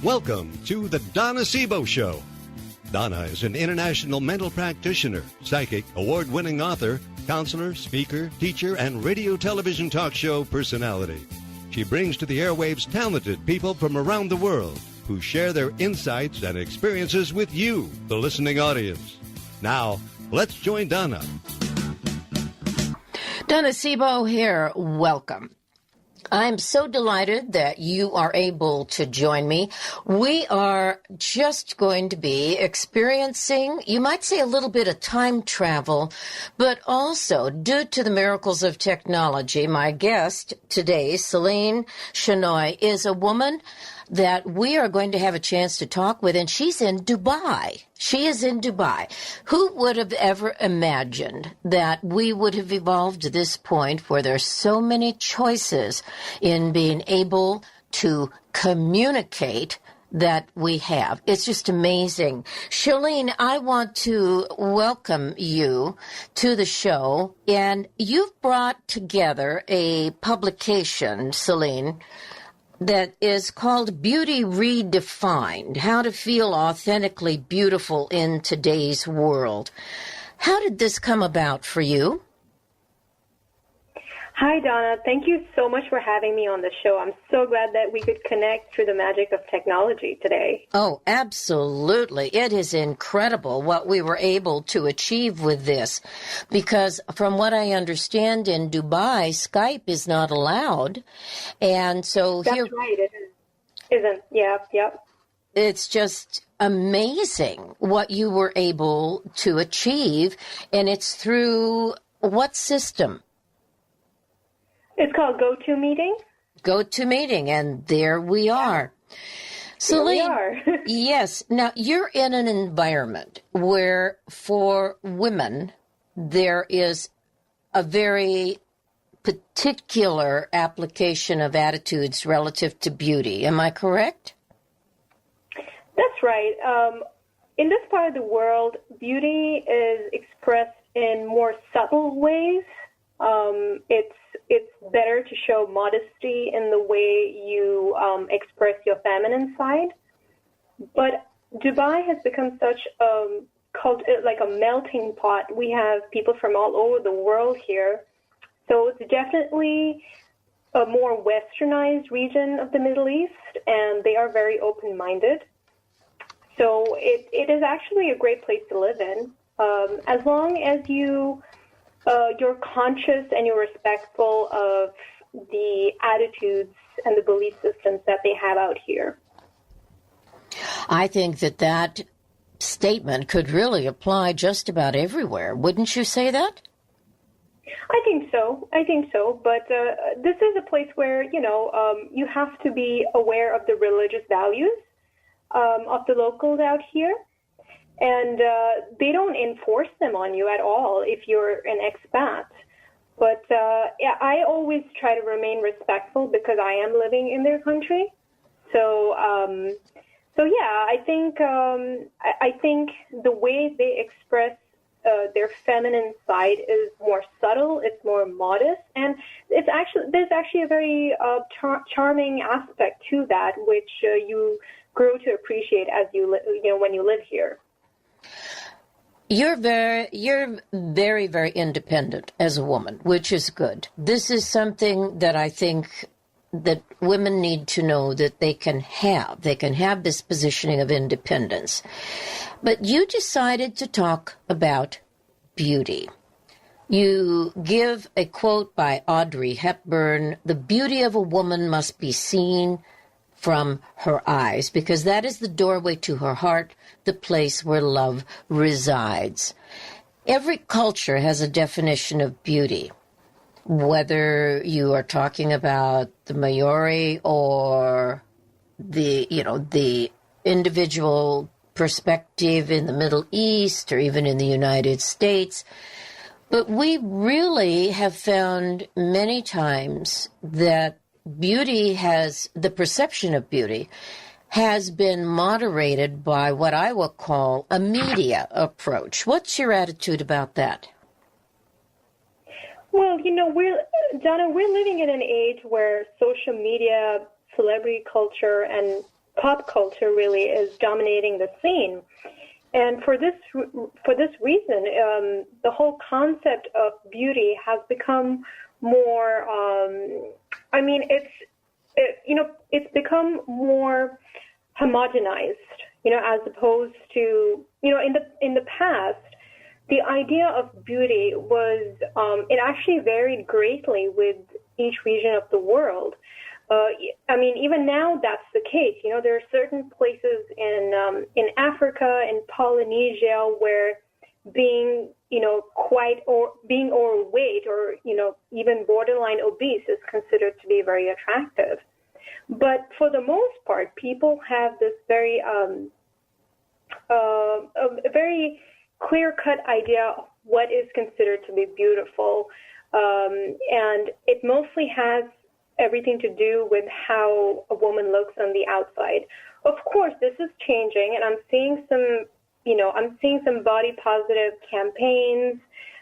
Welcome to the Donna Seebo Show. Donna is an international mental practitioner, psychic, award-winning author, counselor, speaker, teacher, and radio television talk show personality. She brings to the airwaves talented people from around the world who share their insights and experiences with you, the listening audience. Now, let's join Donna. Donna Seebo here. Welcome. I'm so delighted that you are able to join me. We are just going to be experiencing, you might say, a little bit of time travel, but also, due to the miracles of technology, my guest today, Seline Shenoy, is a woman that we are going to have a chance to talk with, and she's in Dubai. She is in Dubai. Who would have ever imagined that we would have evolved to this point where there's so many choices in being able to communicate that we have? It's just amazing. Seline, I want to welcome you to the show, and you've brought together a publication, Seline, that is called Beauty Redefined, How to Feel Authentically Beautiful in Today's World. How did this come about for you? Hi, Donna. Thank you so much for having me on the show. I'm so glad that we could connect through the magic of technology today. Oh, absolutely. It is incredible what we were able to achieve with this, because from what I understand in Dubai, Skype is not allowed. And so That's right. It isn't. Yep. It's just amazing what you were able to achieve. And it's through what system? It's called GoToMeeting. GoToMeeting, and there we are. Celine, here we are. Yes. Now, you're in an environment where, for women, there is a very particular application of attitudes relative to beauty. Am I correct? That's right. In this part of the world, beauty is expressed in more subtle ways. It's better to show modesty in the way you express your feminine side. But Dubai has become such like a melting pot. We have people from all over the world here. So it's definitely a more westernized region of the Middle East, and they are very open-minded. So it is actually a great place to live in, as long as you're conscious and you're respectful of the attitudes and the belief systems that they have out here. I think that statement could really apply just about everywhere. Wouldn't you say that? I think so. But this is a place where, you have to be aware of the religious values of the locals out here. And they don't enforce them on you at all if you're an expat. But I always try to remain respectful because I am living in their country. I think the way they express their feminine side is more subtle. It's more modest, and there's actually a very charming aspect to that, which you grow to appreciate as when you live here. You're very, very independent as a woman, which is good. This is something that I think that women need to know that they can have. They can have this positioning of independence. But you decided to talk about beauty. You give a quote by Audrey Hepburn: "The beauty of a woman must be seen from her eyes, because that is the doorway to her heart, the place where love resides." Every culture has a definition of beauty, whether you are talking about the Maori or the individual perspective in the Middle East or even in the United States. But we really have found many times that the perception of beauty has been moderated by what I will call a media approach. What's your attitude about that? Well, Donna, we're living in an age where social media, celebrity culture, and pop culture really is dominating the scene. And for this reason, the whole concept of beauty has become more. It's become more homogenized. As opposed to in the past, the idea of beauty was it actually varied greatly with each region of the world. Even now that's the case. There are certain places in Africa, in Polynesia, where being being overweight or even borderline obese is considered to be very attractive. But for the most part, people have this very a very clear-cut idea of what is considered to be beautiful, and it mostly has everything to do with how a woman looks on the outside. Of course, this is changing, and I'm seeing some body positive campaigns.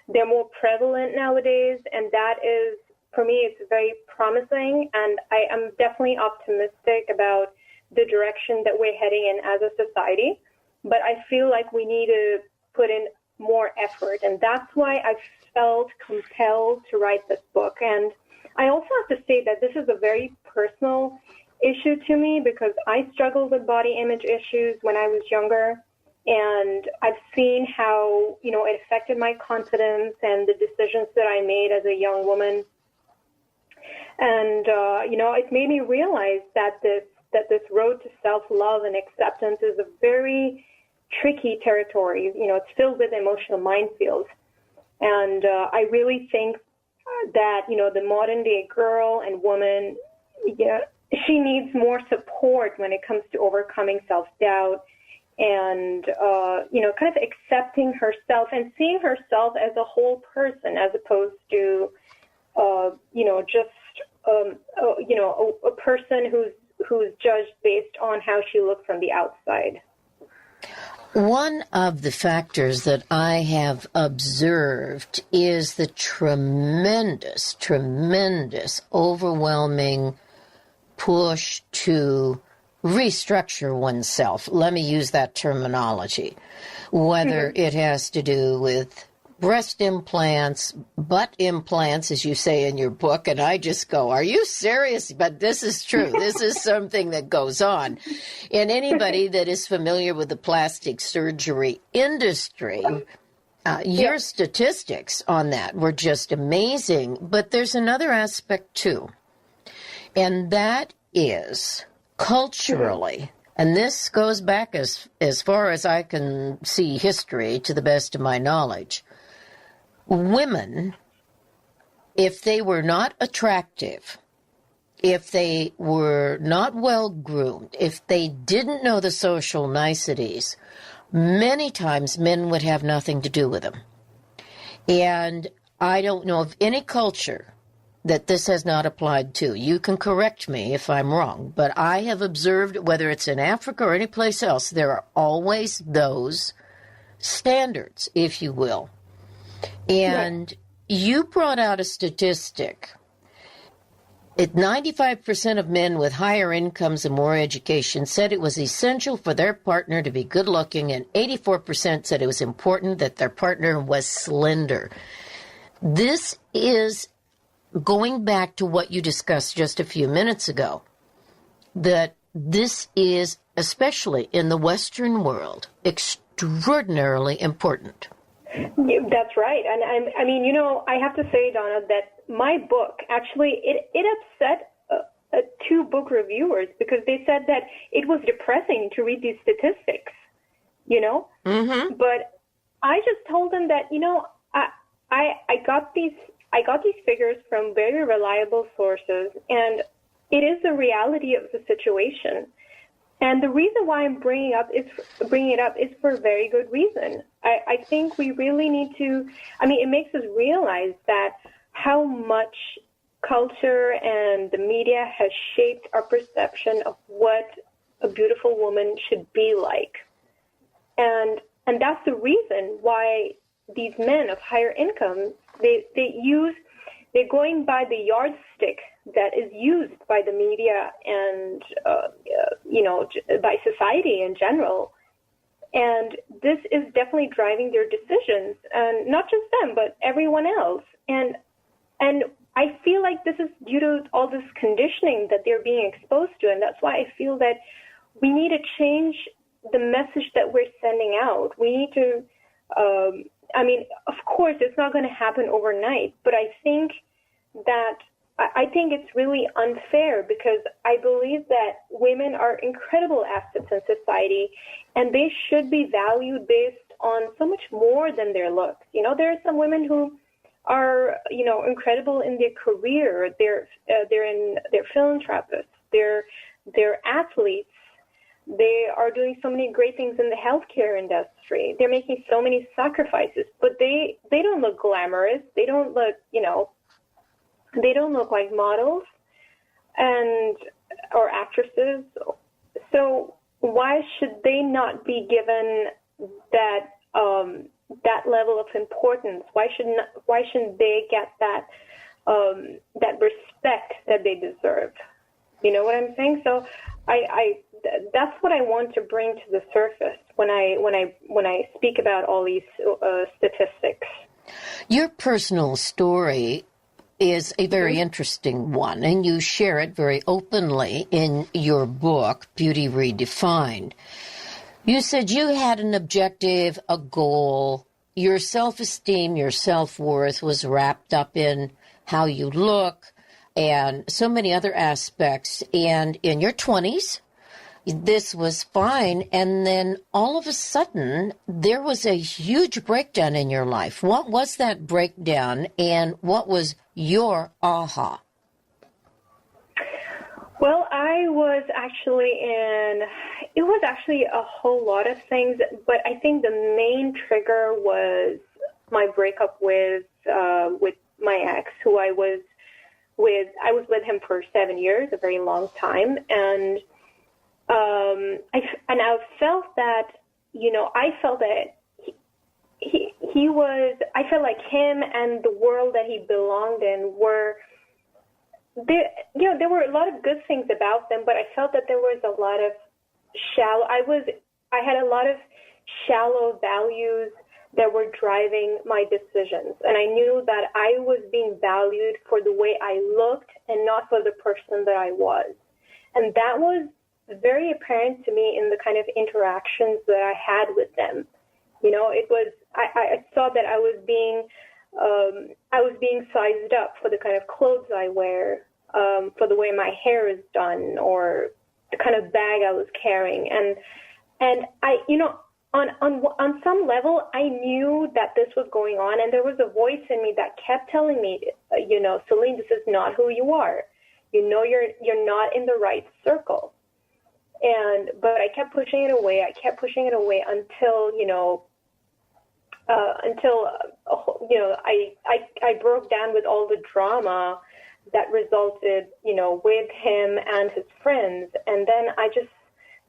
They're more prevalent nowadays, and that is, for me, it's very promising, and I am definitely optimistic about the direction that we're heading in as a society. But I feel like we need to put in more effort, and that's why I felt compelled to write this book. And I also have to say that this is a very personal issue to me because I struggled with body image issues when I was younger, and I've seen how, it affected my confidence and the decisions that I made as a young woman. And, it made me realize that this road to self-love and acceptance is a very tricky territory. It's filled with emotional minefields. And I really think that, the modern-day girl and woman, she needs more support when it comes to overcoming self-doubt and, kind of accepting herself and seeing herself as a whole person as opposed to, just, a person who's judged based on how she looks from the outside. One of the factors that I have observed is the tremendous, overwhelming push to restructure oneself. Let me use that terminology. Whether it has to do with breast implants, butt implants, as you say in your book, and I just go, are you serious? But this is true. This is something that goes on. And anybody that is familiar with the plastic surgery industry, your statistics on that were just amazing. But there's another aspect, too, and that is culturally, and this goes back as far as I can see history to the best of my knowledge. Women, if they were not attractive, if they were not well groomed, if they didn't know the social niceties, many times men would have nothing to do with them. And I don't know of any culture that this has not applied to. You can correct me if I'm wrong, but I have observed, whether it's in Africa or any place else, there are always those standards, if you will. And you brought out a statistic. 95% of men with higher incomes and more education said it was essential for their partner to be good looking, and 84% said it was important that their partner was slender. This is going back to what you discussed just a few minutes ago, that this is, especially in the Western world, extraordinarily important. That's right. And I have to say, Donna, that my book, actually, it upset two book reviewers because they said that it was depressing to read these statistics, Mm-hmm. But I just told them that, I got these figures from very reliable sources, and it is the reality of the situation. And the reason why I'm bringing it up is for a very good reason. I think we really need to, it makes us realize that how much culture and the media has shaped our perception of what a beautiful woman should be like. And that's the reason why these men of higher income, they're going by the yardstick that is used by the media and, by society in general. And this is definitely driving their decisions, and not just them, but everyone else. And I feel like this is due to all this conditioning that they're being exposed to, and that's why I feel that we need to change the message that we're sending out. We need to, of course, it's not going to happen overnight, but I think it's really unfair, because I believe that women are incredible assets in society, and they should be valued based on so much more than their looks. There are some women who are, incredible in their career. They're philanthropists. They're athletes. They are doing so many great things in the healthcare industry. They're making so many sacrifices, but they don't look glamorous. They don't look, they don't look like models or actresses. So why should they not be given that level of importance? Why shouldn't they get that respect that they deserve? You know what I'm saying? So that's what I want to bring to the surface when I speak about all these statistics. Your personal story is a very interesting one, and you share it very openly in your book, Beauty Redefined. You said you had an objective, a goal. Your self-esteem, your self-worth was wrapped up in how you look and so many other aspects. And in your 20s, this was fine. And then all of a sudden, there was a huge breakdown in your life. What was that breakdown, and what was your aha? Well, it was actually a whole lot of things, but I think the main trigger was my breakup with my ex, who I was with him for 7 years, a very long time. And I felt that, I felt like him and the world that he belonged in were, there were a lot of good things about them, but I felt that there was a lot of I had a lot of shallow values that were driving my decisions. And I knew that I was being valued for the way I looked and not for the person that I was. And that was very apparent to me in the kind of interactions that I had with them. I saw that I was being sized up for the kind of clothes I wear, for the way my hair is done, or the kind of bag I was carrying. And I, on some level, I knew that this was going on, and there was a voice in me that kept telling me, Seline, this is not who you are. You're not in the right circle. But I kept pushing it away. Until I broke down with all the drama that resulted, with him and his friends. And then I just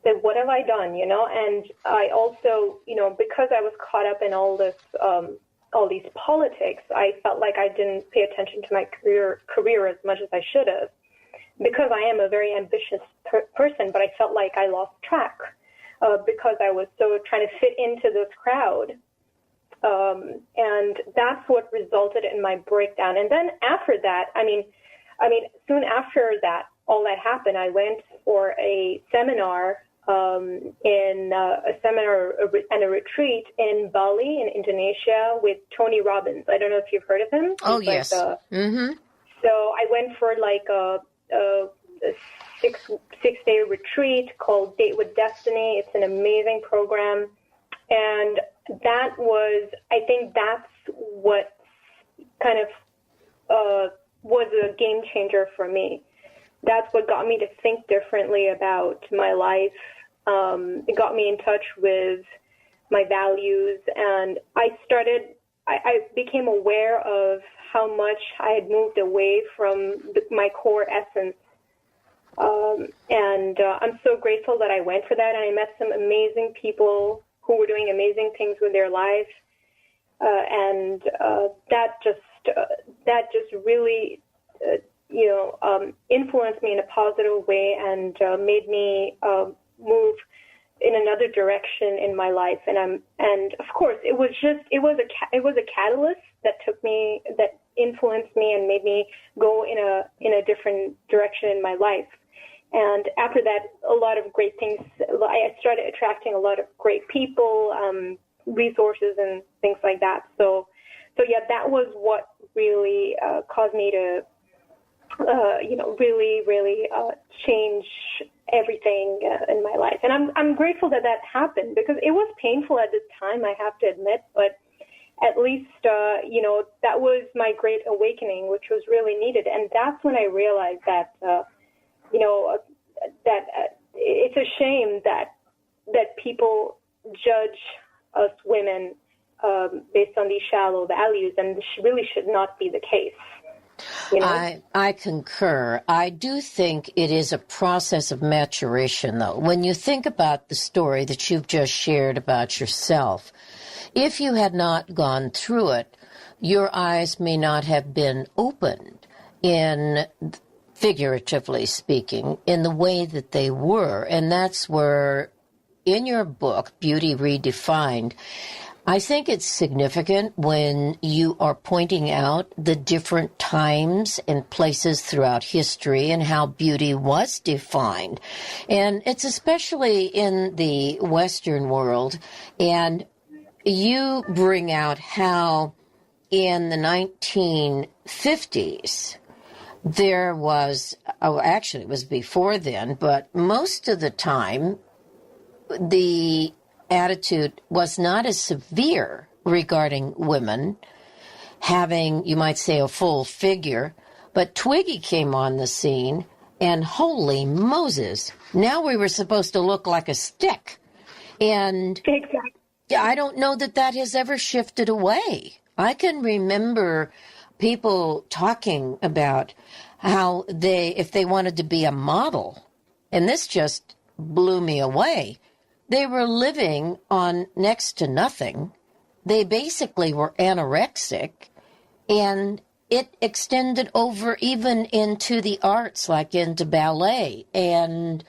said, what have I done, And I also, because I was caught up in all these politics, I felt like I didn't pay attention to my career as much as I should have, because I am a very ambitious person, but I felt like I lost track because I was so trying to fit into this crowd. And that's what resulted in my breakdown. And then after that, soon after that, all that happened, I went for a seminar, and a retreat in Bali, in Indonesia, with Tony Robbins. I don't know if you've heard of him. Oh, yes. Mm-hmm. So I went for a 6-day retreat called Date with Destiny. It's an amazing program. And I think that's what kind of was a game changer for me. That's what got me to think differently about my life. It got me in touch with my values, and I became aware of how much I had moved away from my core essence. And I'm so grateful that I went for that, and I met some amazing people who were doing amazing things with their lives, and that just really, influenced me in a positive way and made me move in another direction in my life. And of course, it was a catalyst that influenced me and made me go in a different direction in my life. And after that, a lot of great things. I started attracting a lot of great people, resources, and things like that. So yeah, that was what really caused me to, really change everything in my life. And I'm grateful that happened, because it was painful at the time, I have to admit, but at least, that was my great awakening, which was really needed. And that's when I realized that, it's a shame that people judge us women based on these shallow values, and this really should not be the case. I concur. I do think it is a process of maturation, though. When you think about the story that you've just shared about yourself, if you had not gone through it, your eyes may not have been opened, in figuratively speaking, in the way that they were. And that's where, in your book, Beauty Redefined, I think it's significant when you are pointing out the different times and places throughout history and how beauty was defined. And it's especially in the Western world. And you bring out how in the 1950s, there was, actually it was before then, but most of the time, the attitude was not as severe regarding women having, you might say, a full figure. But Twiggy came on the scene, and holy Moses, now we were supposed to look like a stick. And exactly. I don't know that has ever shifted away. I can remember people talking about how if they wanted to be a model, and this just blew me away, they were living on next to nothing. They basically were anorexic, and it extended over even into the arts, like into ballet. And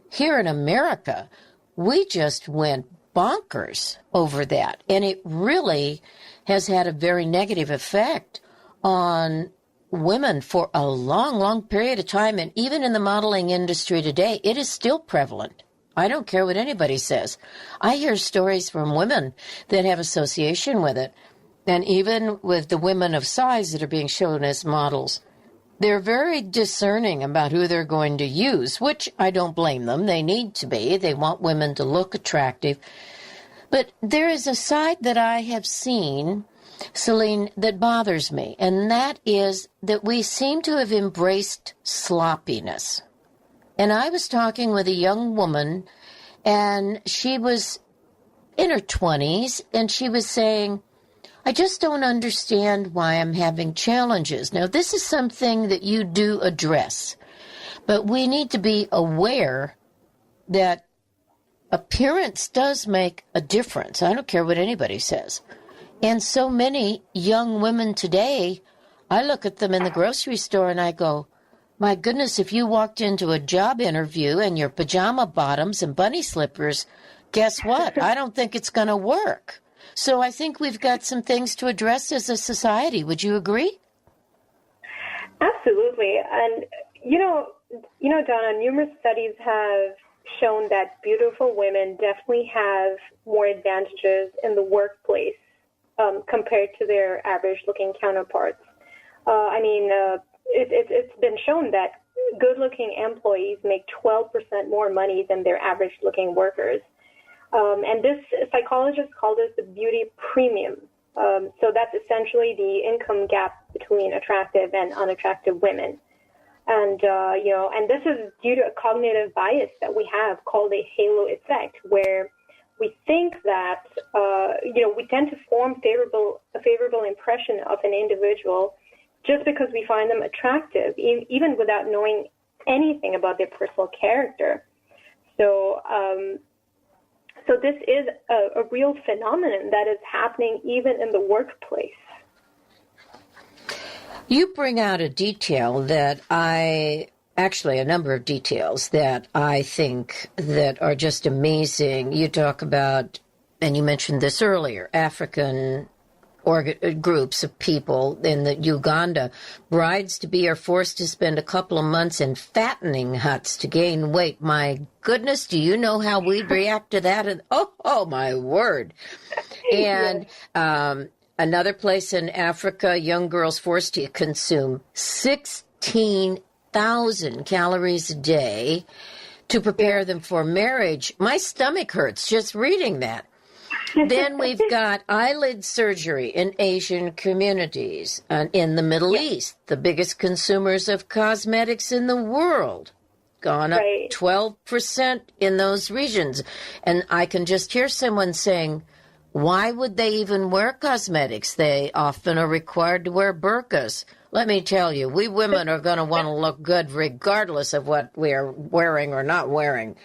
here in America, we just went bonkers over that. And it really has had a very negative effect on women for a long, long period of time. And even in the modeling industry today, it is still prevalent. I don't care what anybody says. I hear stories from women that have association with it. And even with the women of size that are being shown as models, they're very discerning about who they're going to use, which I don't blame them. They need to be. They want women to look attractive. But there is a side that I have seen, Seline, that bothers me, and that is that we seem to have embraced sloppiness. And I was talking with a young woman, and she was in her 20s, and she was saying, I just don't understand why I'm having challenges. Now, this is something that you do address, but we need to be aware that appearance does make a difference. I don't care what anybody says. And so many young women today, I look at them in the grocery store and I go, my goodness, if you walked into a job interview in your pajama bottoms and bunny slippers, guess what? I don't think it's going to work. So I think we've got some things to address as a society. Would you agree? Absolutely. And, Donna, numerous studies have shown that beautiful women definitely have more advantages in the workplace compared to their average-looking counterparts. It's been shown that good-looking employees make 12% more money than their average-looking workers. And this psychologists call this the beauty premium. So that's essentially the income gap between attractive and unattractive women. And, and this is due to a cognitive bias that we have called a halo effect, where we think that, we tend to form a favorable impression of an individual just because we find them attractive, even without knowing anything about their personal character. So this is a real phenomenon that is happening even in the workplace. You bring out a detail that actually a number of details that I think that are just amazing. You talk about, and you mentioned this earlier, African groups of people in the Uganda. Brides-to-be are forced to spend a couple of months in fattening huts to gain weight. My goodness, do you know how we'd react to that? And oh my word. And another place in Africa, young girls forced to consume 16,000 calories a day to prepare them for marriage. My stomach hurts just reading that. Then we've got eyelid surgery in Asian communities and in the Middle East, the biggest consumers of cosmetics in the world, gone up 12% in those regions. And I can just hear someone saying, why would they even wear cosmetics? They often are required to wear burqas. Let me tell you, we women are going to want to look good regardless of what we are wearing or not wearing.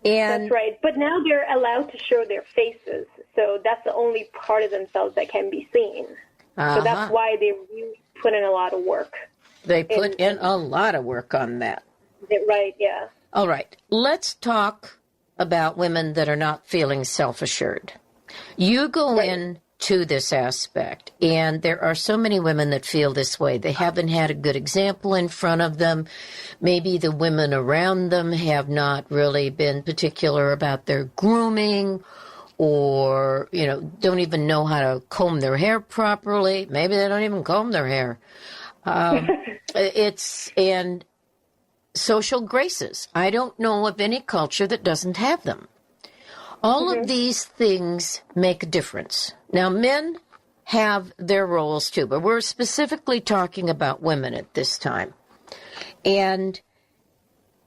And that's right. But now they're allowed to show their faces. So that's the only part of themselves that can be seen. So that's why they really put in a lot of work. They put in a lot of work on that. Right, yeah. All right. Let's talk about women that are not feeling self-assured. You go into this aspect, and there are so many women that feel this way. They haven't had a good example in front of them. Maybe the women around them have not really been particular about their grooming, or, don't even know how to comb their hair properly. Maybe they don't even comb their hair. And social graces. I don't know of any culture that doesn't have them. All of these things make a difference. Now, men have their roles too, but we're specifically talking about women at this time. And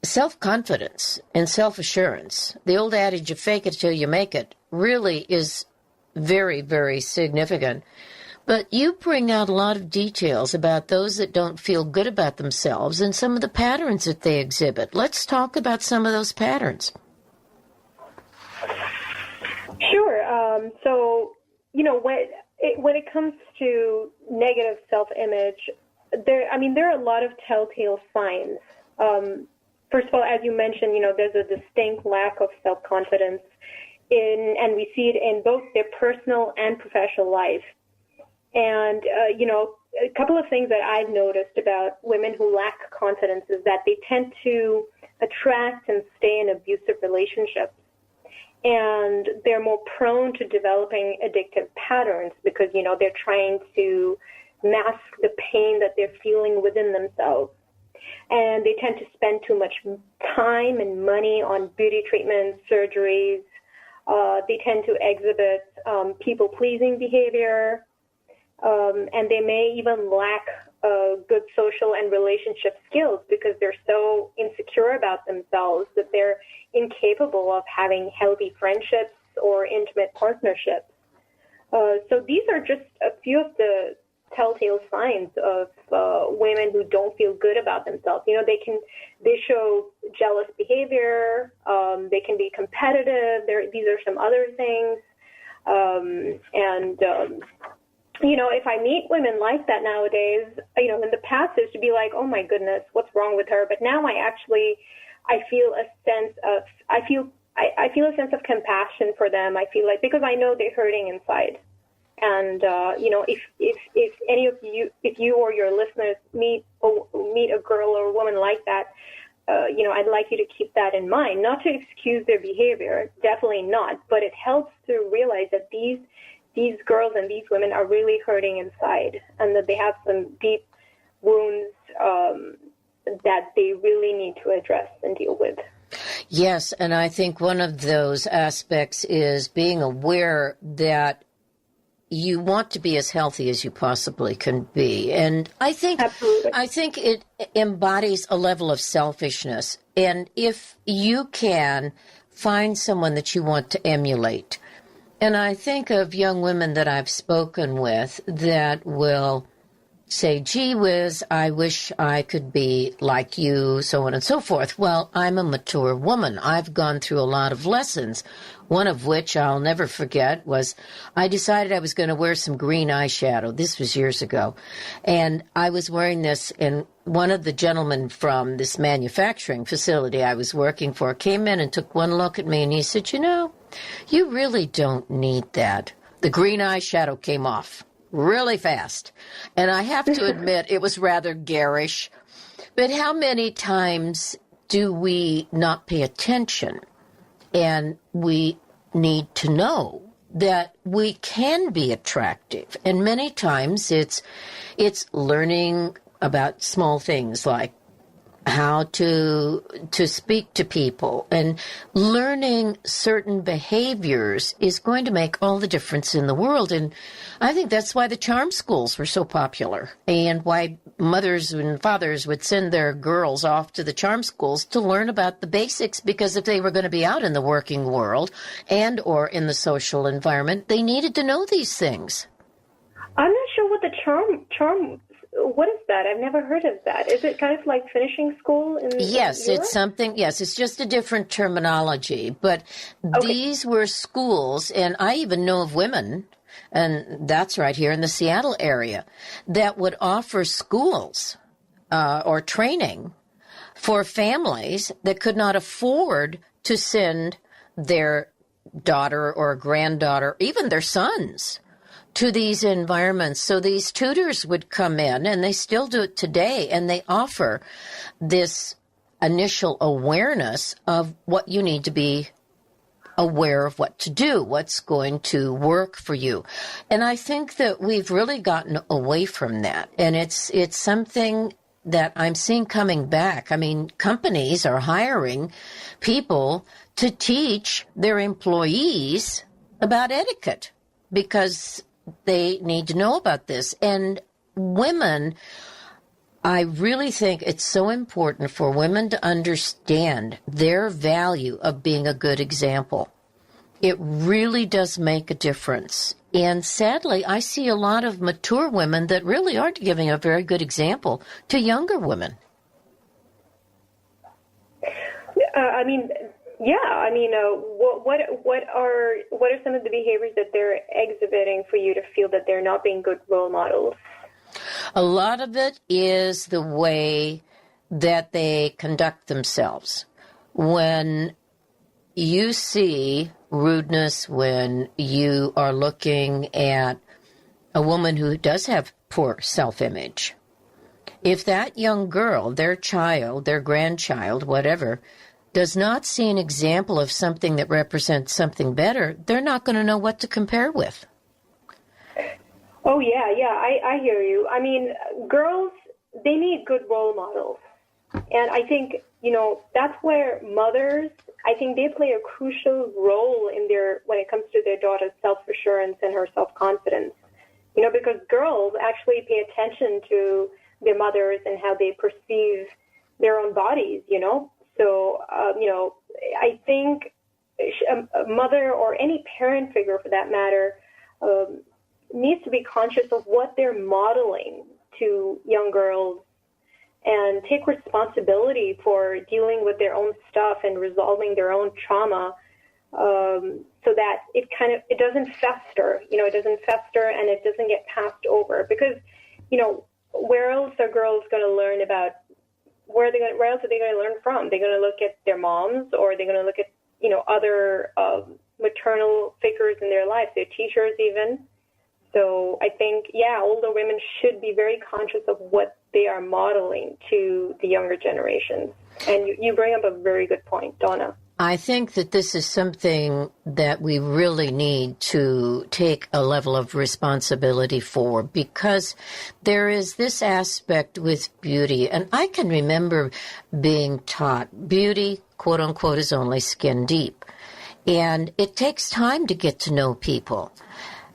self-confidence and self-assurance, the old adage of fake it till you make it, really is very, very significant. But you bring out a lot of details about those that don't feel good about themselves and some of the patterns that they exhibit. Let's talk about some of those patterns. Sure. So, when it comes to negative self-image, there are a lot of telltale signs. First of all, as you mentioned, there's a distinct lack of self-confidence and we see it in both their personal and professional life. And, a couple of things that I've noticed about women who lack confidence is that they tend to attract and stay in abusive relationships. And they're more prone to developing addictive patterns because, they're trying to mask the pain that they're feeling within themselves. And they tend to spend too much time and money on beauty treatments, surgeries. They tend to exhibit people-pleasing behavior. And they may even lack good social and relationship skills because they're so insecure about themselves that they're incapable of having healthy friendships or intimate partnerships. So these are just a few of the telltale signs of women who don't feel good about themselves. They show jealous behavior. They can be competitive. These are some other things. If I meet women like that nowadays, in the past it used to be like, oh my goodness, what's wrong with her? But now I feel a sense of compassion for them. I feel like, because I know they're hurting inside. And, if any of you, if you or your listeners meet a girl or a woman like that, I'd like you to keep that in mind, not to excuse their behavior, definitely not, but it helps to realize that these girls and these women are really hurting inside and that they have some deep wounds that they really need to address and deal with. Yes, and I think one of those aspects is being aware that you want to be as healthy as you possibly can be. And I think it embodies a level of selfishness. And if you can find someone that you want to emulate, and I think of young women that I've spoken with that will say, gee whiz, I wish I could be like you, so on and so forth. Well, I'm a mature woman. I've gone through a lot of lessons, one of which I'll never forget was I decided I was going to wear some green eyeshadow. This was years ago. And I was wearing this, and one of the gentlemen from this manufacturing facility I was working for came in and took one look at me, and he said, you really don't need that. The green eyeshadow came off really fast. And I have to admit, it was rather garish. But how many times do we not pay attention? And we need to know that we can be attractive. And many times it's learning about small things like how to speak to people, and learning certain behaviors is going to make all the difference in the world. And I think that's why the charm schools were so popular, and why mothers and fathers would send their girls off to the charm schools to learn about the basics, because if they were going to be out in the working world and or in the social environment, they needed to know these things. I'm not sure what the charm what is that? I've never heard of that. Is it kind of like finishing school in Yes, Europe? it's something. Yes, it's just a different terminology. But these were schools, and I even know of women, and that's right here in the Seattle area, that would offer schools or training for families that could not afford to send their daughter or granddaughter, even their sons, to these environments. So these tutors would come in, and they still do it today, and they offer this initial awareness of what you need to be aware of, what to do, what's going to work for you. And I think that we've really gotten away from that. And it's something that I'm seeing coming back. I mean, companies are hiring people to teach their employees about etiquette because they need to know about this. And women, I really think it's so important for women to understand their value of being a good example. It really does make a difference. And sadly, I see a lot of mature women that really aren't giving a very good example to younger women. What are some of the behaviors that they're exhibiting for you to feel that they're not being good role models? A lot of it is the way that they conduct themselves. When you see rudeness, when you are looking at a woman who does have poor self-image, if that young girl, their child, their grandchild, whatever, does not see an example of something that represents something better, they're not going to know what to compare with. Oh, yeah, I hear you. I mean, girls, they need good role models. And I think, that's where mothers, I think they play a crucial role in when it comes to their daughter's self-assurance and her self-confidence. Because girls actually pay attention to their mothers and how they perceive their own bodies, So, I think a mother or any parent figure for that matter needs to be conscious of what they're modeling to young girls and take responsibility for dealing with their own stuff and resolving their own trauma so that it doesn't fester, it doesn't fester and it doesn't get passed over. Because, where else are girls going to learn about where else are they going to learn from? They're going to look at their moms, or they're going to look at, other maternal figures in their life, their teachers even. So I think, older women should be very conscious of what they are modeling to the younger generations. And you bring up a very good point, Donna. I think that this is something that we really need to take a level of responsibility for, because there is this aspect with beauty. And I can remember being taught beauty, quote unquote, is only skin deep. And it takes time to get to know people.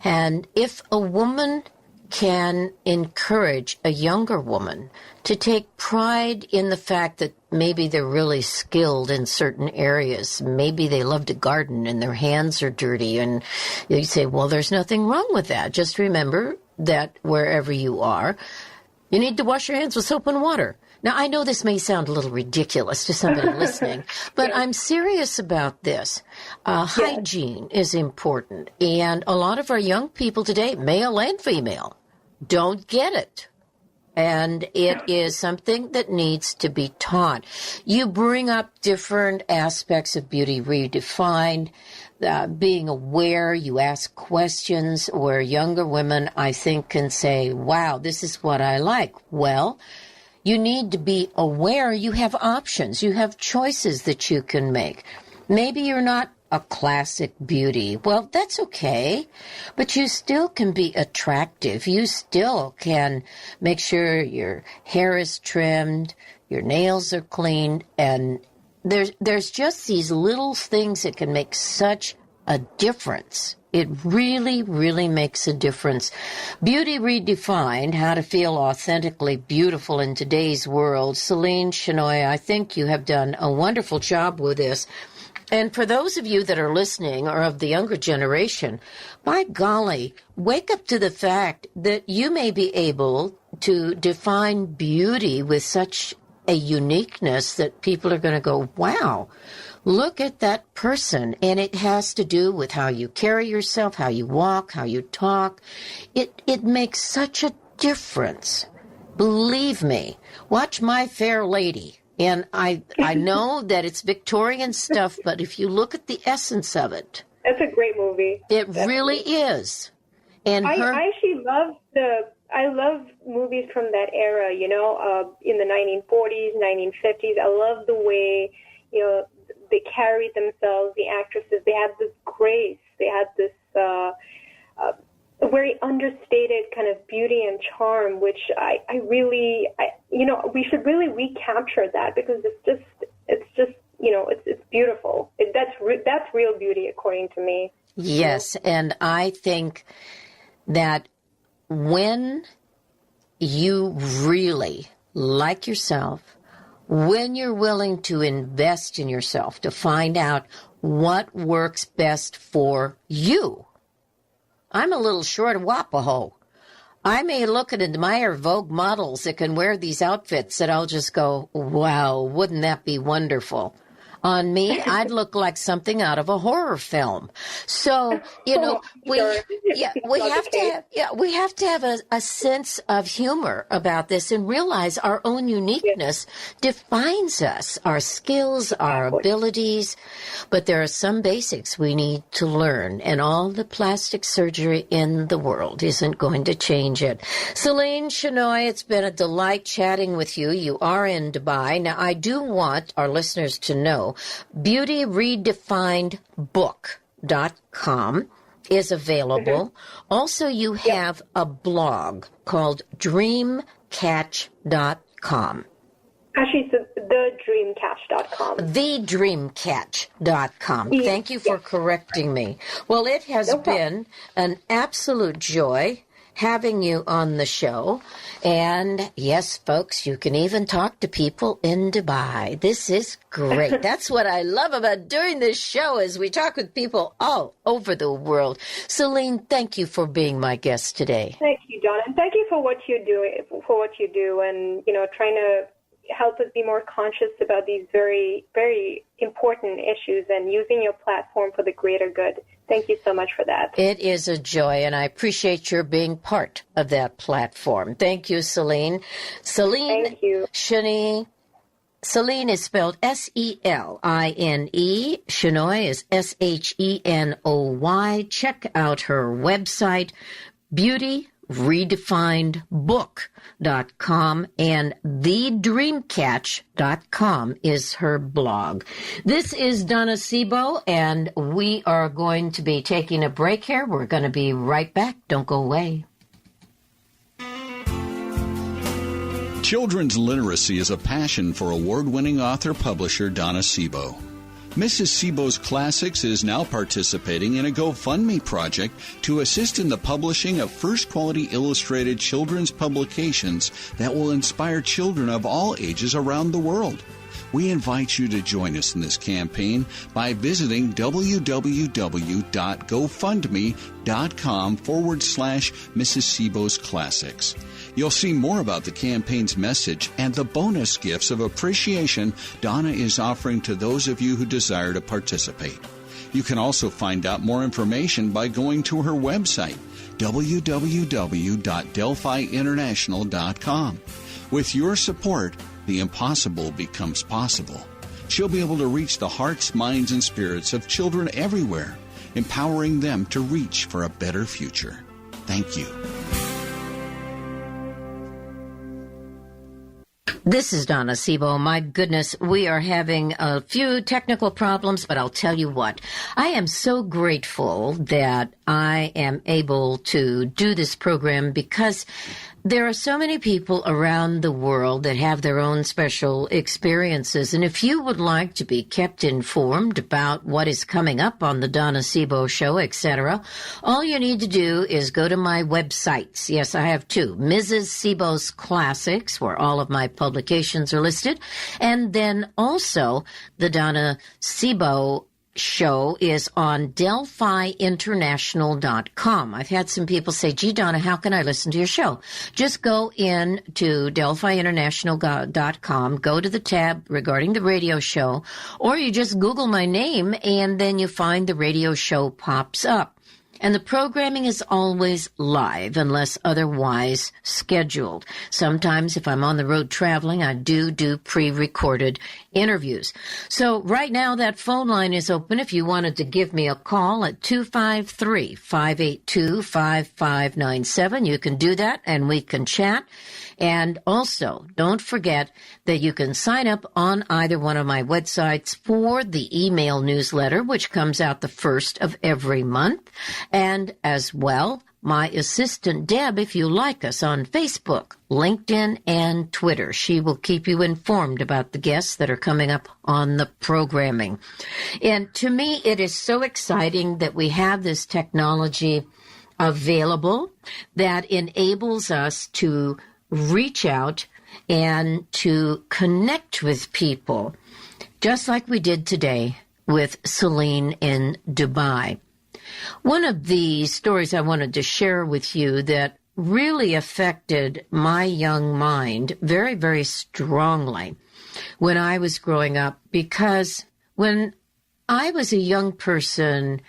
And if a woman can encourage a younger woman to take pride in the fact that maybe they're really skilled in certain areas. Maybe they love to garden and their hands are dirty. And you say, well, there's nothing wrong with that. Just remember that wherever you are, You need to wash your hands with soap and water. Now, I know this may sound a little ridiculous to somebody listening, but I'm serious about this. Hygiene is important, and a lot of our young people today, male and female, don't get it. And it is something that needs to be taught. You bring up different aspects of Beauty Redefined, being aware, you ask questions where younger women, I think, can say, wow, this is what I like. Well, you need to be aware you have options. You have choices that you can make. Maybe you're not a classic beauty. Well, that's okay, but you still can be attractive. You still can make sure your hair is trimmed, your nails are cleaned, and there's just these little things that can make such a difference. It really, really makes a difference. Beauty Redefined, How to Feel Authentically Beautiful in Today's World. Seline Shenoy, I think you have done a wonderful job with this. And for those of you that are listening or of the younger generation, by golly, wake up to the fact that you may be able to define beauty with such a uniqueness that people are going to go, wow, look at that person. And it has to do with how you carry yourself, how you walk, how you talk. It makes such a difference. Believe me, watch My Fair Lady. And I know that it's Victorian stuff, but if you look at the essence of it. That's a great movie. It really is. And I actually love movies from that era, in the 1940s, 1950s. I love the way, they carried themselves, the actresses. They had this grace. They had this very understated kind of beauty and charm, which we should really recapture that, because it's beautiful. That's real beauty, according to me. Yes, and I think that when you really like yourself, when you're willing to invest in yourself to find out what works best for you. I'm a little short of Wapaho. I may look and admire Vogue models that can wear these outfits that I'll just go, wow, wouldn't that be wonderful? On me, I'd look like something out of a horror film. So, we have to have a sense of humor about this and realize our own uniqueness defines us, our skills, our abilities. But there are some basics we need to learn, and all the plastic surgery in the world isn't going to change it. Seline Shenoy, it's been a delight chatting with you. You are in Dubai. Now, I do want our listeners to know Beauty Redefined Book.com is available. Also, you have a blog called DreamCatch.com. Actually, it's thedreamcatch.com. Thedreamcatch.com. Thank you for correcting me. Well, it has been an absolute joy having you on the show. And yes, folks, you can even talk to people in Dubai. This is great. That's what I love about doing this show, is we talk with people all over the world. Seline, thank you for being my guest today. Thank you, Donna. And thank you for what you do, and, trying to help us be more conscious about these very, very important issues and using your platform for the greater good. Thank you so much for that. It is a joy, and I appreciate your being part of that platform. Thank you, Seline. Seline Thank you. Shenoy. Seline is spelled S-E-L-I-N-E. Shenoy is S-H-E-N-O-Y. Check out her website, BeautyRedefinedBook.com, and TheDreamCatch.com is her blog. This is Donna Seebo, and we are going to be taking a break here. We're going to be right back. Don't go away. Children's literacy is a passion for award-winning author-publisher Donna Seebo. Mrs. Seebo's Classics is now participating in a GoFundMe project to assist in the publishing of first-quality illustrated children's publications that will inspire children of all ages around the world. We invite you to join us in this campaign by visiting www.gofundme.com/Mrs. Seebo's Classics. You'll see more about the campaign's message and the bonus gifts of appreciation Donna is offering to those of you who desire to participate. You can also find out more information by going to her website, www.delphiinternational.com. With your support, the impossible becomes possible. She'll be able to reach the hearts, minds, and spirits of children everywhere, empowering them to reach for a better future. Thank you. This is Donna Seebo. My goodness, we are having a few technical problems, but I'll tell you what. I am so grateful that I am able to do this program because there are so many people around the world that have their own special experiences. And if you would like to be kept informed about what is coming up on the Donna Seebo Show, etc., all you need to do is go to my websites. Yes, I have two. Mrs. Seebo's Classics, where all of my publications are listed. And then also the Donna Seebo Show is on DelphiInternational.com. I've had some people say, gee, Donna, how can I listen to your show? Just go in to DelphiInternational.com, go to the tab regarding the radio show, or you just Google my name and then you find the radio show pops up. And the programming is always live unless otherwise scheduled. Sometimes if I'm on the road traveling, I do pre-recorded interviews. So right now that phone line is open if you wanted to give me a call at 253-582-5597. You can do that and we can chat. And also, don't forget that you can sign up on either one of my websites for the email newsletter, which comes out the first of every month. And as well, my assistant, Deb, if you like us, on Facebook, LinkedIn, and Twitter. She will keep you informed about the guests that are coming up on the programming. And to me, it is so exciting that we have this technology available that enables us to reach out and to connect with people, just like we did today with Seline in Dubai. One of the stories I wanted to share with you that really affected my young mind very, very strongly when I was growing up, because when I was a young person,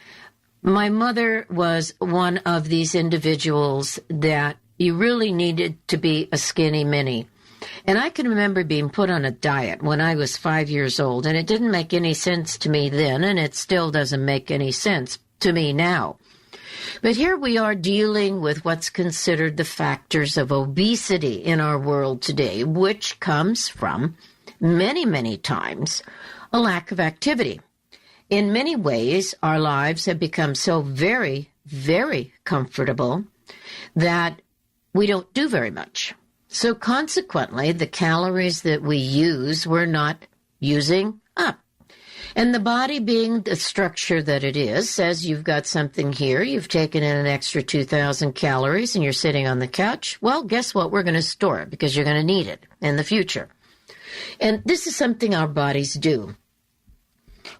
my mother was one of these individuals that you really needed to be a skinny mini. And I can remember being put on a diet when I was 5 years old, and it didn't make any sense to me then, and it still doesn't make any sense to me now. But here we are dealing with what's considered the factors of obesity in our world today, which comes from many, many times a lack of activity. In many ways, our lives have become so very, very comfortable that we don't do very much. So consequently, the calories that we use, we're not using up. And the body, being the structure that it is, says you've got something here, you've taken in an extra 2,000 calories and you're sitting on the couch. Well, guess what? We're going to store it because you're going to need it in the future. And this is something our bodies do.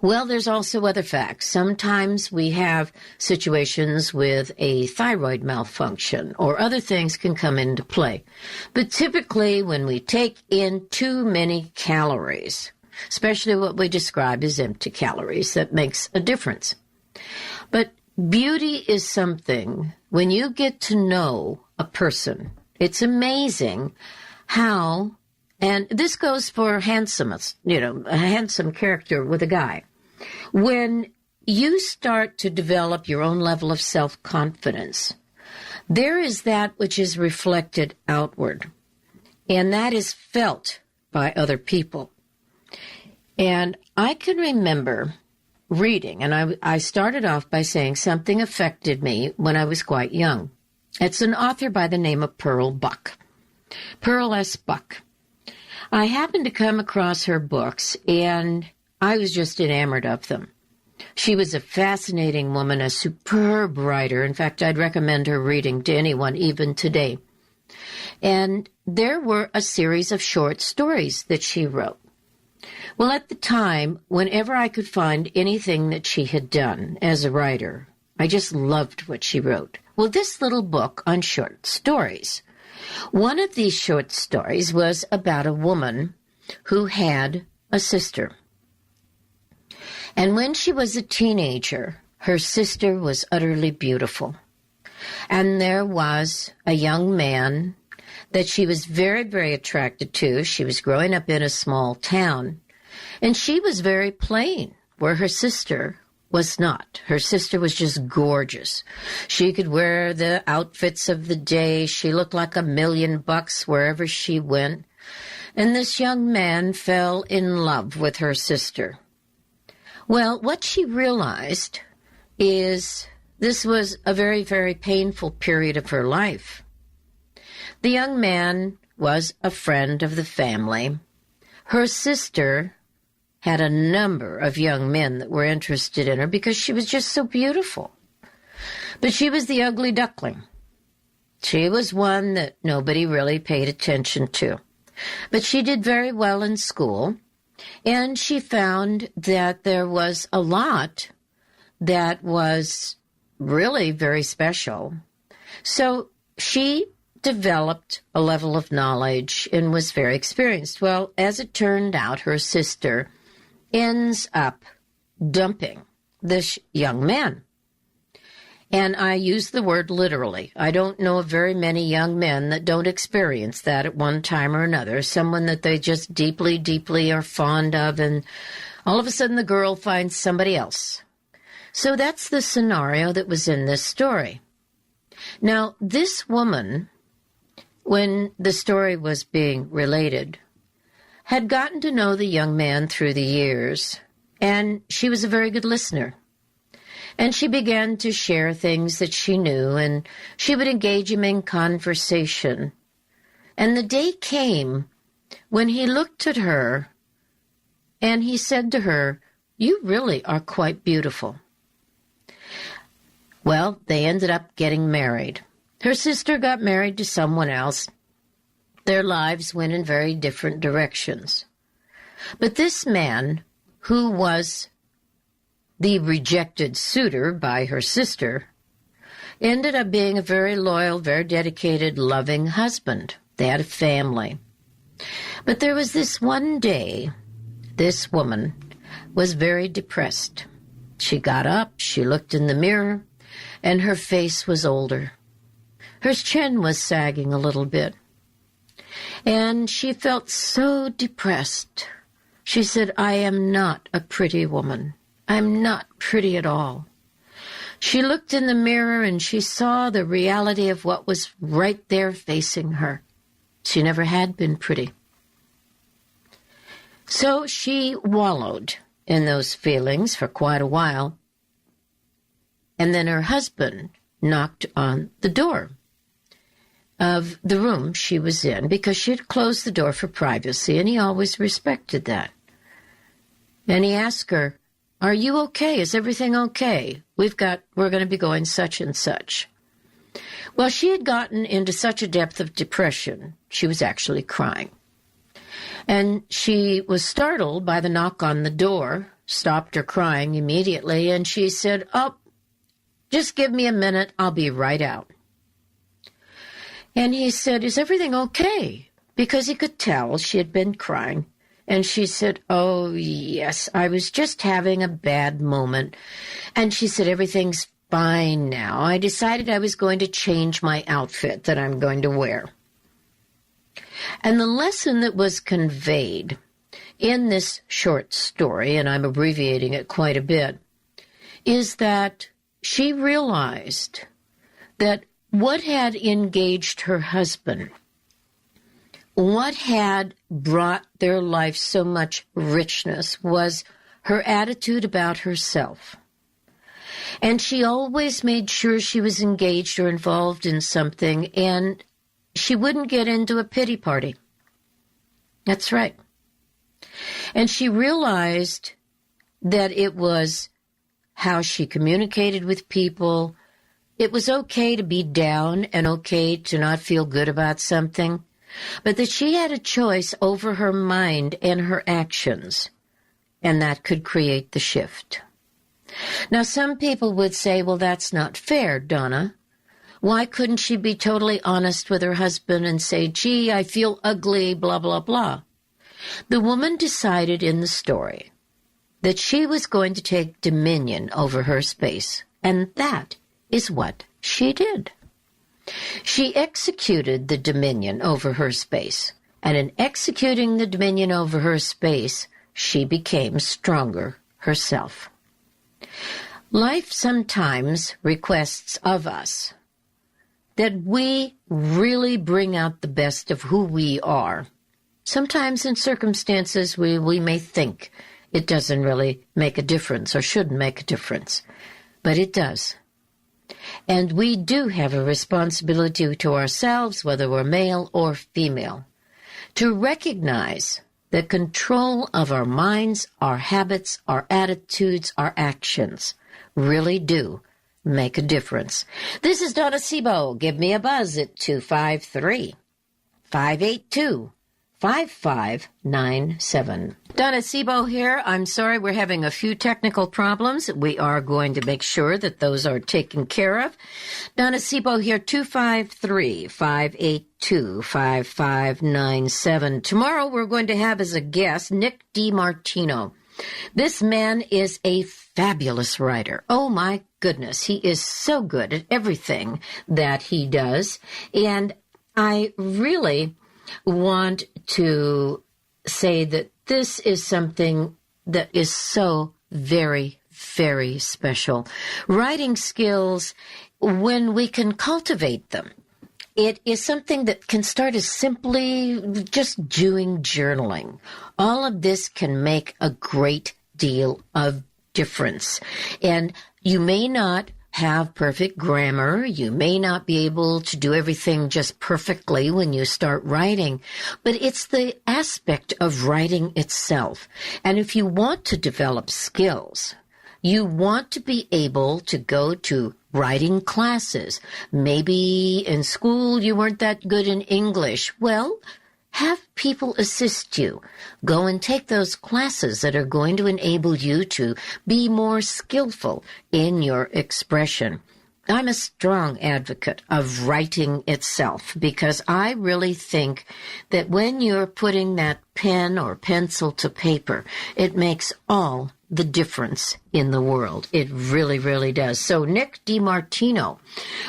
Well, there's also other facts. Sometimes we have situations with a thyroid malfunction or other things can come into play. But typically when we take in too many calories, especially what we describe as empty calories, that makes a difference. But beauty is something, when you get to know a person, it's amazing how. And this goes for handsomeness, a handsome character with a guy. When you start to develop your own level of self-confidence, there is that which is reflected outward, and that is felt by other people. And I can remember reading, and I started off by saying something affected me when I was quite young. It's an author by the name of Pearl Buck. Pearl S. Buck. I happened to come across her books, and I was just enamored of them. She was a fascinating woman, a superb writer. In fact, I'd recommend her reading to anyone, even today. And there were a series of short stories that she wrote. Well, at the time, whenever I could find anything that she had done as a writer, I just loved what she wrote. Well, this little book on short stories. One of these short stories was about a woman who had a sister. And when she was a teenager, her sister was utterly beautiful. And there was a young man that she was very, very attracted to. She was growing up in a small town. And she was very plain, where her sister was not. Her sister was just gorgeous. She could wear the outfits of the day. She looked like $1,000,000 wherever she went. And this young man fell in love with her sister. Well, what she realized is this was a very, very painful period of her life. The young man was a friend of the family. Her sister had a number of young men that were interested in her because she was just so beautiful. But she was the ugly duckling. She was one that nobody really paid attention to. But she did very well in school, and she found that there was a lot that was really very special. So she developed a level of knowledge and was very experienced. Well, as it turned out, her sister ends up dumping this young man. And I use the word literally. I don't know of very many young men that don't experience that at one time or another. Someone that they just deeply, deeply are fond of, and all of a sudden the girl finds somebody else. So that's the scenario that was in this story. Now, this woman, when the story was being related, had gotten to know the young man through the years, and she was a very good listener. And she began to share things that she knew, and she would engage him in conversation. And the day came when he looked at her, and he said to her, "You really are quite beautiful." Well, they ended up getting married. Her sister got married to someone else. Their lives went in very different directions. But this man, who was the rejected suitor by her sister, ended up being a very loyal, very dedicated, loving husband. They had a family. But there was this one day, this woman was very depressed. She got up, she looked in the mirror, and her face was older. Her chin was sagging a little bit. And she felt so depressed. She said, "I am not a pretty woman. I'm not pretty at all." She looked in the mirror and she saw the reality of what was right there facing her. She never had been pretty. So she wallowed in those feelings for quite a while. And then her husband knocked on the door of the room she was in because she had closed the door for privacy, and he always respected that. And he asked her, "Are you okay? Is everything okay? We're going to be going such and such." Well, she had gotten into such a depth of depression, she was actually crying. And she was startled by the knock on the door, stopped her crying immediately, and she said, "Oh, just give me a minute, I'll be right out." And he said, "Is everything okay?" Because he could tell she had been crying. And she said, "Oh, yes, I was just having a bad moment." And she said, "Everything's fine now. I decided I was going to change my outfit that I'm going to wear." And the lesson that was conveyed in this short story, and I'm abbreviating it quite a bit, is that she realized that what had engaged her husband, what had brought their life so much richness, was her attitude about herself. And she always made sure she was engaged or involved in something, and she wouldn't get into a pity party. That's right. And she realized that it was how she communicated with people. It was okay to be down and okay to not feel good about something, but that she had a choice over her mind and her actions. and that could create the shift. Now, some people would say, well, that's not fair, Donna. Why couldn't she be totally honest with her husband and say, gee, I feel ugly, blah, blah, blah? The woman decided in the story that she was going to take dominion over her space, and that is what she did. She executed the dominion over her space, and in executing the dominion over her space, she became stronger herself. Life sometimes requests of us that we really bring out the best of who we are. Sometimes in circumstances we may think it doesn't really make a difference or shouldn't make a difference, but it does. And we do have a responsibility to ourselves, whether we're male or female, to recognize the control of our minds, our habits, our attitudes, our actions really do make a difference. This is Donna Seebo. Give me a buzz at 253-582-5597. Donna Seebo here. I'm sorry, we're having a few technical problems. We are going to make sure that those are taken care of. Donna Seebo here, 253-582-5597. Tomorrow we're going to have as a guest Nick DiMartino. This man is a fabulous writer. Oh my goodness, he is so good at everything that he does. And I really want to say that this is something that is so very, very special. Writing skills, when we can cultivate them, it is something that can start as simply just doing journaling. All of this can make a great deal of difference. And you may not have perfect grammar. You may not be able to do everything just perfectly when you start writing, but it's the aspect of writing itself. And if you want to develop skills, you want to be able to go to writing classes. Maybe in school you weren't that good in English. Well, have people assist you. Go and take those classes that are going to enable you to be more skillful in your expression. I'm a strong advocate of writing itself because I really think that when you're putting that pen or pencil to paper, it makes all the difference in the world. It really, really does. So Nick DiMartino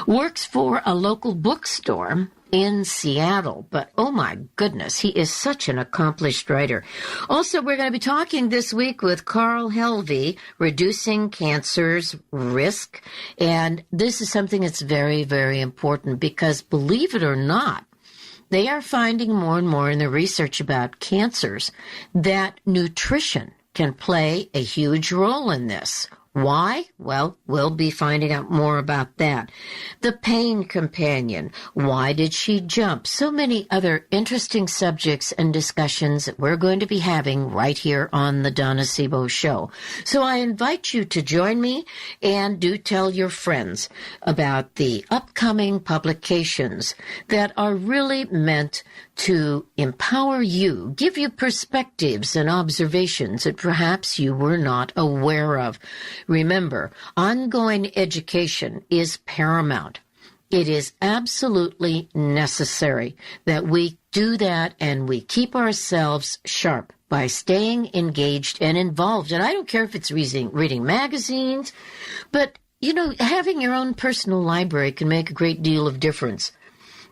works for a local bookstore in Seattle, but oh my goodness, he is such an accomplished writer. Also, we're going to be talking this week with Carl Helvey, Reducing Cancer's Risk, and this is something that's very, very important because, believe it or not, they are finding more and more in the research about cancers that nutrition can play a huge role in this. Why? Well, we'll be finding out more about that. The pain companion. Why did she jump? So many other interesting subjects and discussions that we're going to be having right here on the Donna Seebo Show. So I invite you to join me and do tell your friends about the upcoming publications that are really meant to empower you, give you perspectives and observations that perhaps you were not aware of. Remember, ongoing education is paramount. It is absolutely necessary that we do that and we keep ourselves sharp by staying engaged and involved. And I don't care if it's reading magazines, but, you know, having your own personal library can make a great deal of difference.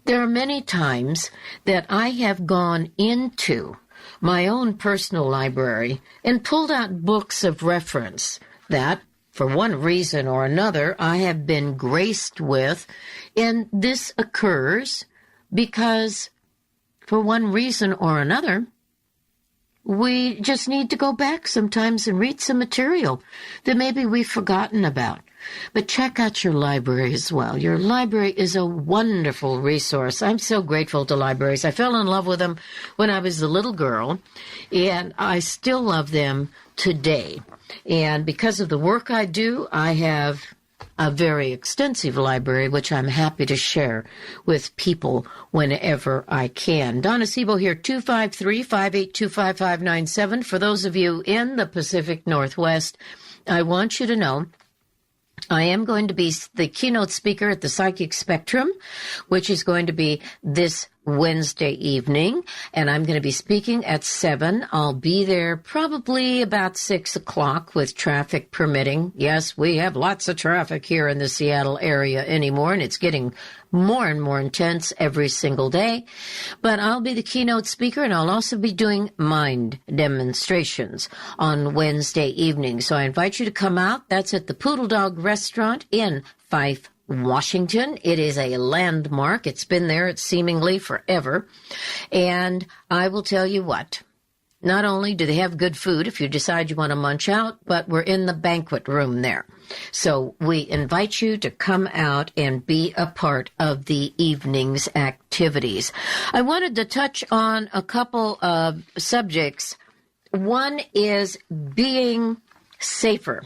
There are many times that I have gone into my own personal library and pulled out books of reference that, for one reason or another, I have been graced with. And this occurs because, for one reason or another, we just need to go back sometimes and read some material that maybe we've forgotten about. But check out your library as well. Your library is a wonderful resource. I'm so grateful to libraries. I fell in love with them when I was a little girl, and I still love them today. And because of the work I do, I have a very extensive library, which I'm happy to share with people whenever I can. Donna Seebo here, 253-582-5597. For those of you in the Pacific Northwest, I want you to know I am going to be the keynote speaker at the Psychic Spectrum, which is going to be this Wednesday evening, and I'm going to be speaking at 7. I'll be there probably about 6 o'clock with traffic permitting. Yes, we have lots of traffic here in the Seattle area anymore, and it's getting more and more intense every single day. But I'll be the keynote speaker, and I'll also be doing mind demonstrations on Wednesday evening. So I invite you to come out. That's at the Poodle Dog Restaurant in Fife, Washington. It is a landmark. It's been there, it's seemingly forever. And I will tell you what, not only do they have good food if you decide you want to munch out, but we're in the banquet room there. So we invite you to come out and be a part of the evening's activities. I wanted to touch on a couple of subjects. One is being safer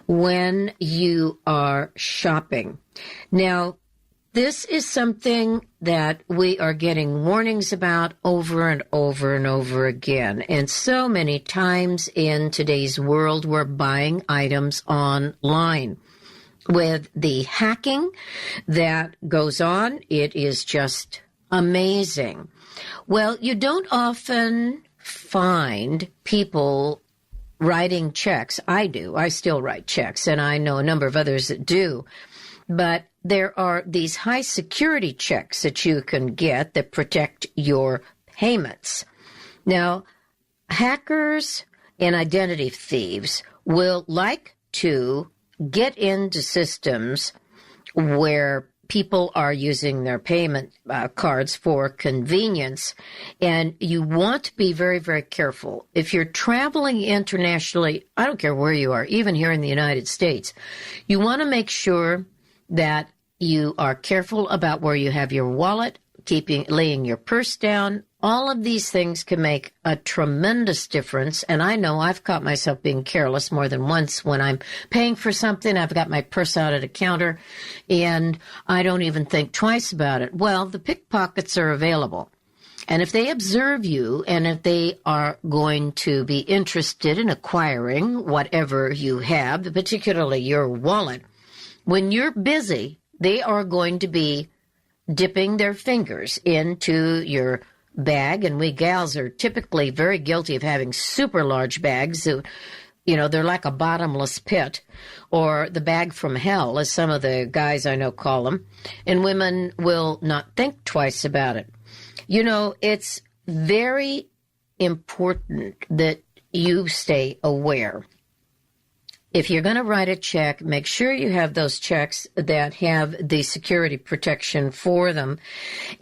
when you are shopping. Now, this is something that we are getting warnings about over and over and over again. And so many times in today's world, we're buying items online. With the hacking that goes on, it is just amazing. Well, you don't often find people writing checks. I do. I still write checks, and I know a number of others that do. But there are these high security checks that you can get that protect your payments. Now, hackers and identity thieves will like to get into systems where people are using their payment cards for convenience, and you want to be very, very careful. If you're traveling internationally, I don't care where you are, even here in the United States, you want to make sure that you are careful about where you have your wallet, laying your purse down. All of these things can make a tremendous difference, and I know I've caught myself being careless more than once when I'm paying for something. I've got my purse out at a counter, and I don't even think twice about it. Well, the pickpockets are available, and if they observe you and if they are going to be interested in acquiring whatever you have, particularly your wallet, when you're busy, they are going to be dipping their fingers into your bag, and we gals are typically very guilty of having super large bags. So, they're like a bottomless pit, or the bag from hell, as some of the guys I know call them, and women will not think twice about it. It's very important that you stay aware. If you're going to write a check, make sure you have those checks that have the security protection for them.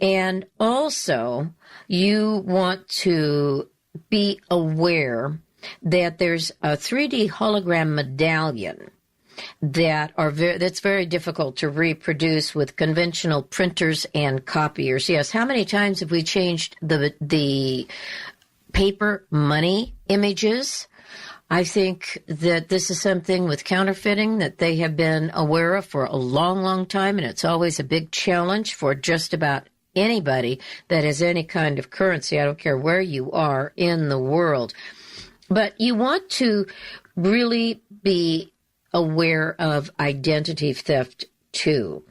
And also, you want to be aware that there's a 3D hologram medallion that's very difficult to reproduce with conventional printers and copiers. Yes, how many times have we changed the paper money images? I think that this is something with counterfeiting that they have been aware of for a long, long time, and it's always a big challenge for just about anybody that has any kind of currency. I don't care where you are in the world. But you want to really be aware of identity theft, too.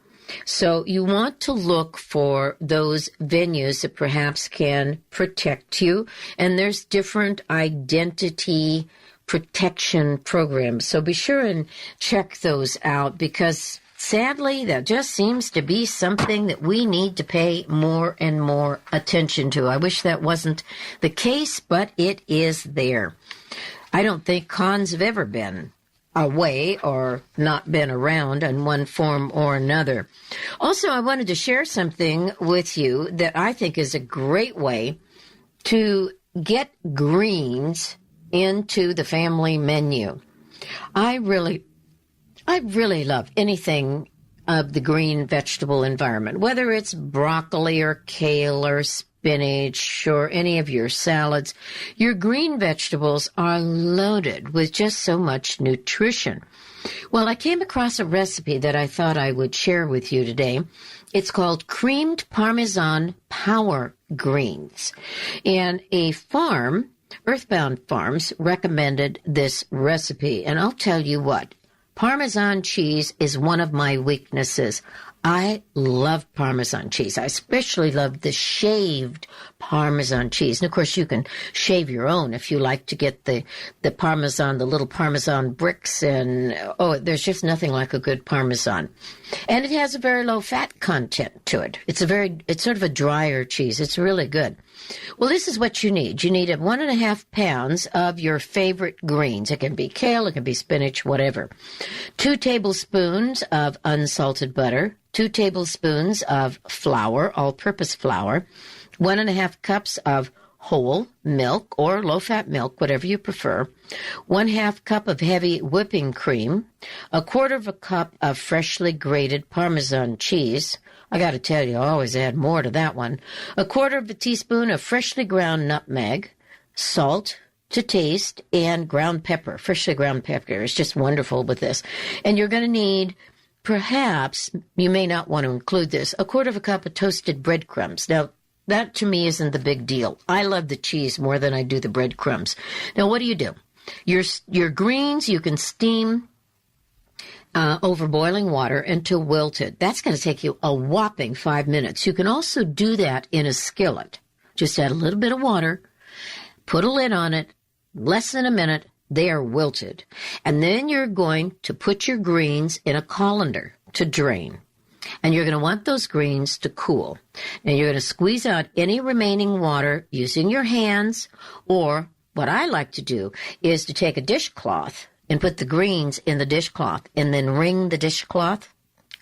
So you want to look for those venues that perhaps can protect you, and there's different identity protection programs. So be sure and check those out, because sadly, that just seems to be something that we need to pay more and more attention to. I wish that wasn't the case, but it is there. I don't think cons have ever been away or not been around in one form or another. Also, I wanted to share something with you that I think is a great way to get greens into the family menu. I really love anything of the green vegetable environment, whether it's broccoli or kale or spinach or any of your salads. Your green vegetables are loaded with just so much nutrition. Well, I came across a recipe that I thought I would share with you today. It's called creamed Parmesan power greens. And a farm, Earthbound Farms, recommended this recipe. And I'll tell you what, Parmesan cheese is one of my weaknesses. I love Parmesan cheese. I especially love the shaved Parmesan cheese. And of course, you can shave your own if you like to get the Parmesan, the little Parmesan bricks. And, oh, there's just nothing like a good Parmesan. And it has a very low fat content to it. It's sort of a drier cheese. It's really good. Well, this is what you need. You need 1.5 pounds of your favorite greens. It can be kale, it can be spinach, whatever. 2 tablespoons of unsalted butter. 2 tablespoons of flour, all-purpose flour, 1.5 cups of whole milk or low-fat milk, whatever you prefer, 1/2 cup of heavy whipping cream, 1/4 cup of freshly grated Parmesan cheese. I got to tell you, I always add more to that one. 1/4 teaspoon of freshly ground nutmeg, salt to taste, and ground pepper. Freshly ground pepper is just wonderful with this. And you're going to need, perhaps, you may not want to include this, 1/4 cup of toasted breadcrumbs. Now, that to me isn't the big deal. I love the cheese more than I do the breadcrumbs. Now, what do? Your greens you can steam over boiling water until wilted. That's going to take you a whopping 5 minutes. You can also do that in a skillet. Just add a little bit of water, put a lid on it, less than a minute, they are wilted. And then you're going to put your greens in a colander to drain. And you're going to want those greens to cool. And you're going to squeeze out any remaining water using your hands, or what I like to do is to take a dishcloth and put the greens in the dishcloth and then wring the dishcloth.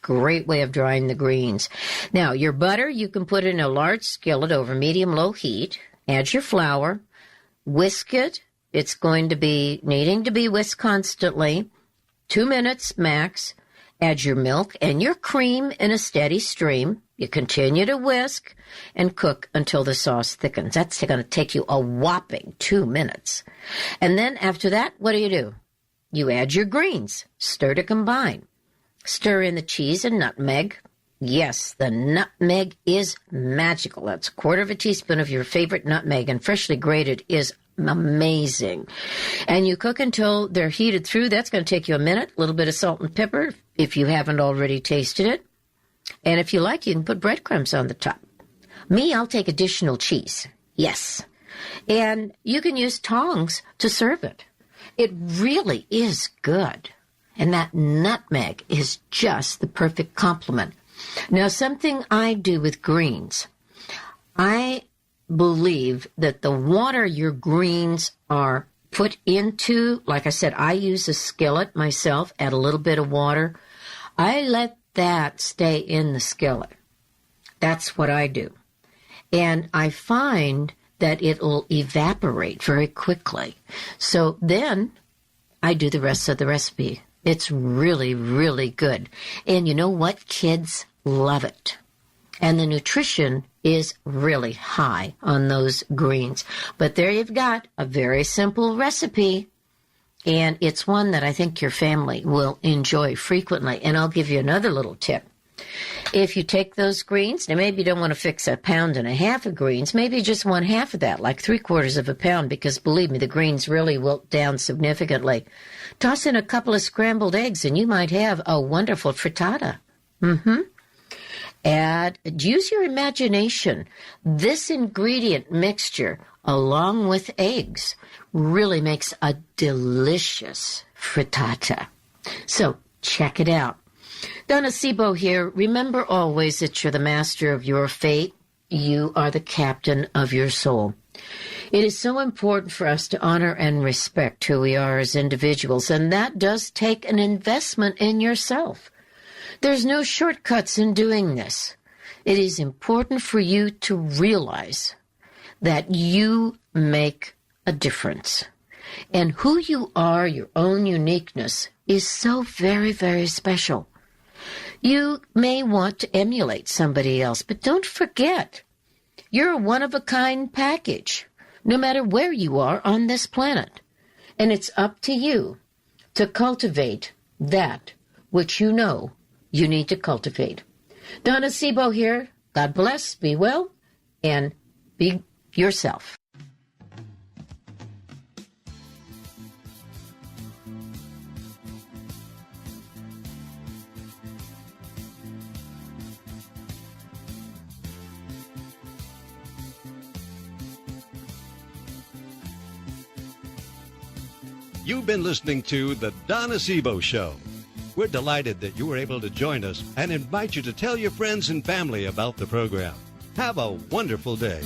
Great way of drying the greens. Now, your butter, you can put in a large skillet over medium-low heat. Add your flour. Whisk it. It's going to be needing to be whisked constantly. 2 minutes max. Add your milk and your cream in a steady stream. You continue to whisk and cook until the sauce thickens. That's going to take you a whopping 2 minutes. And then after that, what do? You add your greens. Stir to combine. Stir in the cheese and nutmeg. Yes, the nutmeg is magical. That's 1/4 teaspoon of your favorite nutmeg, and freshly grated is amazing. And you cook until they're heated through. That's going to take you a minute. A little bit of salt and pepper if you haven't already tasted it. And if you like, you can put breadcrumbs on the top. Me, I'll take additional cheese. Yes. And you can use tongs to serve it. It really is good. And that nutmeg is just the perfect complement. Now, something I do with greens, I believe that the water your greens are put into, like I said, I use a skillet myself, add a little bit of water. I let that stay in the skillet. That's what I do. And I find that it'll evaporate very quickly. So then I do the rest of the recipe. It's really, really good. And you know what? Kids love it. And the nutrition is really high on those greens. But there you've got a very simple recipe. And it's one that I think your family will enjoy frequently. And I'll give you another little tip. If you take those greens, now maybe you don't want to fix 1.5 pounds of greens, maybe just 1/2 of that, like 3/4 of a pound, because believe me, the greens really wilt down significantly. Toss in a couple of scrambled eggs and you might have a wonderful frittata. Use your imagination. This ingredient mixture, along with eggs, really makes a delicious frittata. So check it out. Donna Seebo here. Remember always that you're the master of your fate. You are the captain of your soul. It is so important for us to honor and respect who we are as individuals, and that does take an investment in yourself. There's no shortcuts in doing this. It is important for you to realize that you make a difference. And who you are, your own uniqueness, is so very, very special. You may want to emulate somebody else, but don't forget, you're a one-of-a-kind package, no matter where you are on this planet. And it's up to you to cultivate that which you know you need to cultivate. Donna Seebo here. God bless, be well, and be yourself. You've been listening to The Donna Seebo Show. We're delighted that you were able to join us and invite you to tell your friends and family about the program. Have a wonderful day.